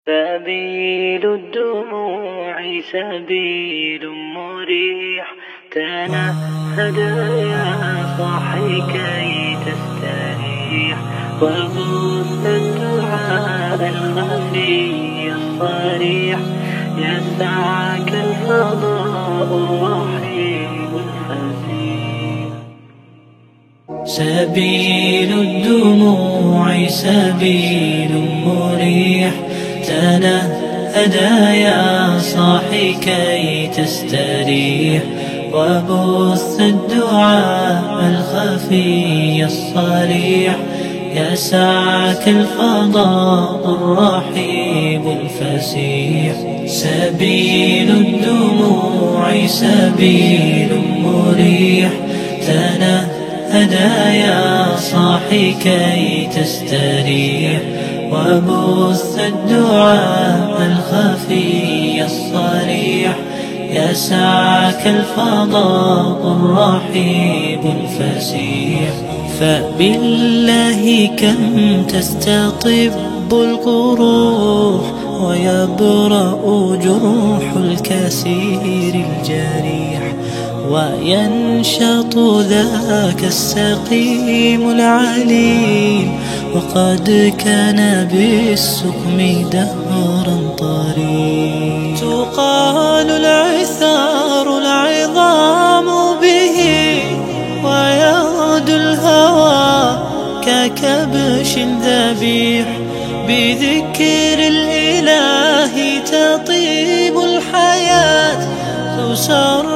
سبيل الدموع سبيل مريح، تنهد يا صاحي كي تستريح، وبث الدعاء الخفي الصريح، يسعك الفضاء الرحيم الفسيح. سبيل الدموع سبيل مريح، تنهد يا صاحي كي تستريح، وبث الدعاء الخفي الصريح، يسعك الفضاء الرحيب الفسيح. سبيل الدموع سبيل مريح، تنهد يا صاحي كي تستريح، وبث الدعاء الخفي الصريح، يسعك الفضاء الرحيب الفسيح. فبالله كم تستطب القروح، ويبرأ جروح الكسير الجريح، وينشط ذاك السقيم العليل، وقد كان بالسقم دهرا طريق. تقال العثار العظام به، ويغدو الهوى ككبش ذبيح، بذكر الإله تطيب الحياة، تسر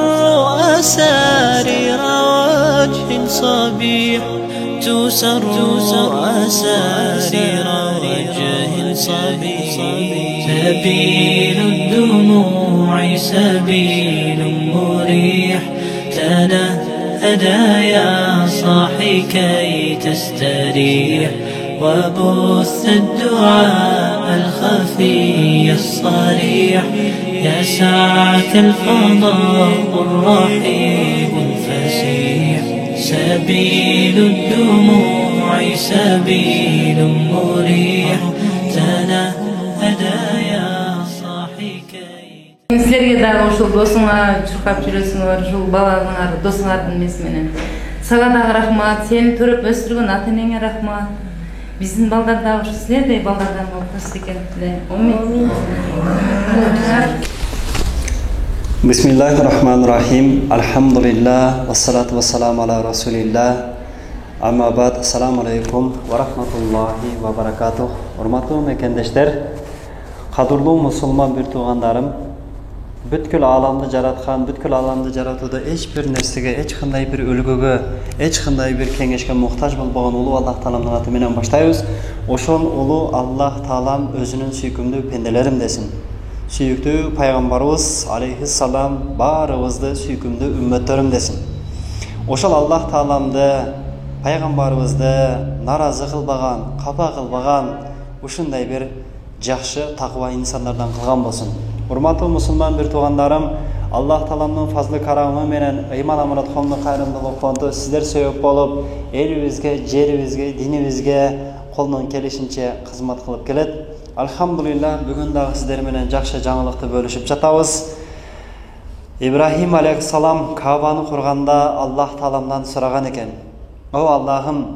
أسارير وجه صبيح، تسر أسارير وجه صبيح. سبيل الدموع سبيل مريح، تنهد يا صاحي كي تستريح، وبث الدعاء الخفي الصريح، يسعك الفضاء الرحيب الفسيح. سبيل الدموع سبيل مريح، تنهد يا صاحي كي. Sizlerge dagы ушул досуңар чуркап жүрөсүңөр, ушул балаңар досуңардын эмеси менен. Сага дагы рахмат, сени төрөп өстүргөн ата энеңе рахмат. Биздин балдар дагы ушу силердей балдардан болуп өссүн экен. Амин. Bismillahirrahmanirrahim. Alhamdulillah. Wassalatu wassalamu ala rasulillah. Amma ba'd. Assalamu alaikum wa rahmatullahi wa barakatuh. Hurmatly mekendeşler, kadırlı musulman bir tuğanlarım, бүткүл аламды жараткан, бүткүл аламды жаратууда эч бир нерсеге, эч кандай бир өлгөгө, эч кандай бир кеңешке муктаж болбогон улуу Аллах Тааламдын аты менен баштайбыз. Ошол улуу Аллах Таалам өзүнүн сүйкүмдүү пенделерим десин. Сүйүктүү пайгамбарыбыз алейхиссалам баарыбызды сүйкүмдүү үммөттөрүм десин. Ошол Аллах Тааламды, пайгамбарыбызды наразы кылбаган, капа кылбаган ушундай бир жакшы такыба инсандардан кылган болсун. Hurmatly musulman bir tuğanlarım, Allah Taalamdын fazlı karamı menen ыйман аманат колуну кайрымдуулук фонду сиздер себеп болуп, элибизге, жерибизге, динибизге колунан келишинче кызмат кылып келет. Alhamdulillah, бүгүн дагы сиздер менен жакшы жаңылыкты бөлүшүп жатабыз. Ибрахим алейхиссалам Каабаны курганда Аллах Тааламдан сураган экен. О Аллахым,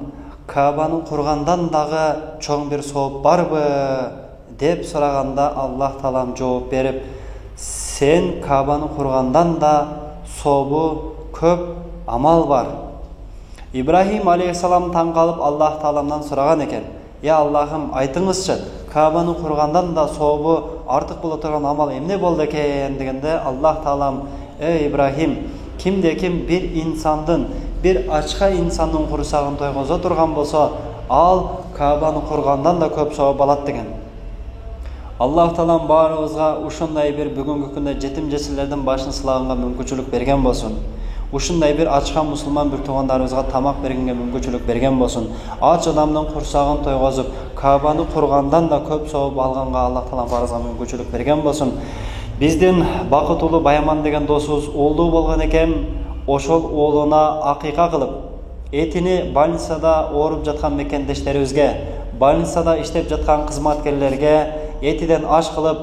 Каабаны кургандан дагы чоң бир сооп барбы? деп сураганда Аллах Таалам жооп берип, сен Каабаны кургандан да сообу көп амал бар. Ибрахим алейхиссалам таң калып Аллах Тааламдан сураган экен. Я Аллахым, айтыңызчы, Каабаны кургандан да сообу артык боло турган амал эмне болду экен дегенде Аллах Таалам, Ибрахим, кимде ким бир инсандын, бир ачка инсандын курсагын тойгозо турган болсо, ал Каабаны кургандан да көп сооп алат деген. Аллах Таалам баарыбызга ушундай бир бүгүнкү күндө жетим жесирлердин башын сылаганга мүмкүнчүлүк берген болсун. Ушундай бир ачкан мусулман bir тугандарыбызга тамак бергенге мүмкүнчүлүк берген болсун. Ач адамдын курсагын тойгозуп, Каабаны кургандан да көп сооп алганга Аллах Таалам баарыбызга мүмкүнчүлүк берген болсун. Биздин Бакытулуу Баяман деген досубуз уулдуу болгон экен. Ошол уулуна акыйка кылып, этини больницада ооруп жаткан мекендештерибизге, больницада иштеп жаткан кызматкерлерге этиден аш кылып,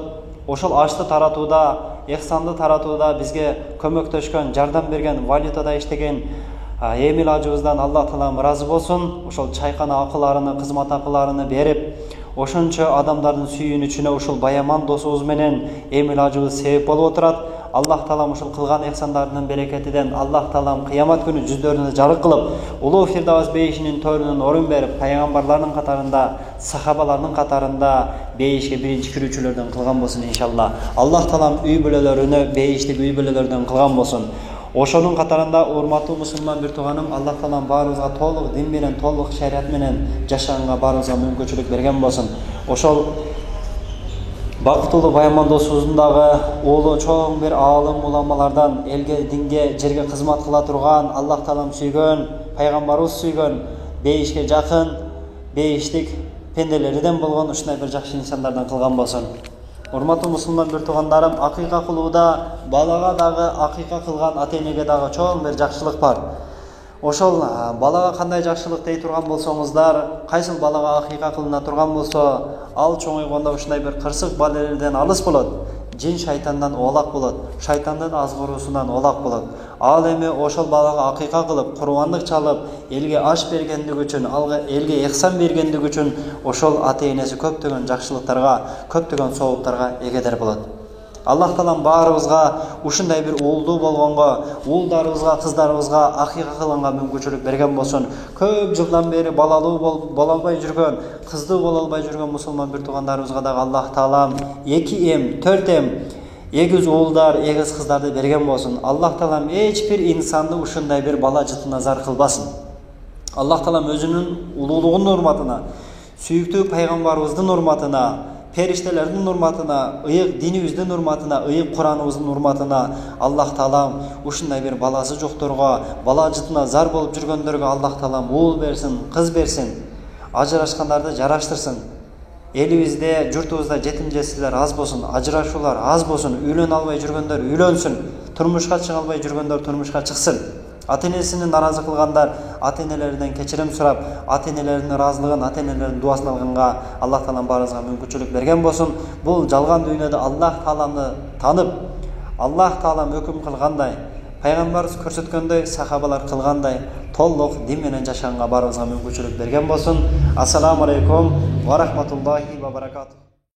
ошол ашты таратууда, эхсанды таратууда бизге көмөктөшкөн, жардам берген, валютада иштеген Эмил ажыбыздан Аллах Таалам ыраазы болсун. Ошол чайкана акыларыны, кызмат акыларыны берип, ошончо адамдардын сүйүнүчүнө ушул Баяман досубуз менен Эмил ажыбыз себеп болуп отурат. Аллах Таалам ушул кылган эхсандардын берекетинен Аллах Таалам кыямат күнү жүздөрүнө жарык кылып, улуу Фирдавс бейишинин төрүнөн орун берип, пайгамбарлардын катарында, сахабалардын катарында бейишке биринчи кирүүчүлөрдөн кылган болсун иншалла. Аллах Таалам үй бүлөлөрүнө бейиштик үй бүлөлөрдөн кылган болсун. Ошонун катарында урматтуу мусулман бир тууганым, Аллах Таалам баарыбызга толук дин менен, толук шарият менен жашаганга баарыбызга мүмкүнчүлүк берген болсун. Ошол бактылуу Баяман досубуздун дагы уулу чоң бир аалым уламалардан элге, динге, жерге кызмат кыла турган, Аллах Таалам сүйгөн, пайгамбарыбыз сүйгөн, бейишке жакын, бейиштик пенделерден болгон ушундай бир жакшы инсандардан кылган болсун. Урматтуу мусулман бир туугандарым, акыйка кылууда балага дагы акыйка кылган ата-энеге дагы чоң бир жакшылык бар. Ошол балага кандай жакшылык дей турган болсоңуздар, кайсыл балага акыйка кылына турган болсо, ал чоңойгондо ушундай бир кырсык балелерден алыс болот. Жин шайтандан оолак болот, шайтандын азгыруусунан оолак болот. Ал эми ошол балага акыйка кылып, курбандык чалып, элге аш бергендиги үчүн, элге эхсан бергендиги үчүн ошол ата-энеси көптөгөн жакшылыктарга, көптөгөн сооптарга эгедер болот. Аллах Таалам баарыбызга ушундай бир уулдуу болгонго, уулдарыбызга, кыздарыбызга акыйка кылганга мүмкүнчүлүк берген болсун. Көп жылдан бери балалуу боло албай жүргөн, кыздуу боло албай жүргөн мусулман бир туугандарыбызга дагы Аллах Таалам 2 4 эгиз уулдар, эгиз кыздарды берген болсун. Аллах Таалам эч бир инсанды ушундай бир бала жытына зар кылбасын. Аллах Таалам өзүнүн улуулугунун урматына, сүйүктүү пайгамбарыбыздын урматына, периштелердин урматына, ыйык динибиздин урматына, ыйык Кураныбыздын урматына Аллах Таалам ушундай бир баласы жокторго, бала жытына зар болуп жүргөндөргө Аллах Таалам уул берсин, кыз берсин, ажырашкандарды жараштырсын. Элибизде, журтубузда жетим жесирлер аз болсун, ажырашуулар аз болсун, үйлөнө албай жүргөндөр үйлөнсүн, турмушка чыга албай жүргөндөр турмушка чыксын. Ата-энесini наразы кылгандар ата-энелеринен кечирим сурап, ата-энелеринин ыраазылыгын, ата-энелеринин дуасын алганга Аллах Таалам баарыбызга мүмкүнчүлүк берген болсун. Бул жалган дүйнөдө Аллах Тааламды танып, Аллах Таалам өкүм кылгандай, пайгамбарыбыз көрсөткөндөй, сахабалар кылгандай толук дин менен жашаганга баарыбызга мүмкүнчүлүк берген болсун. Ассаламу алейкум ва рахматуллахи ва баракатух.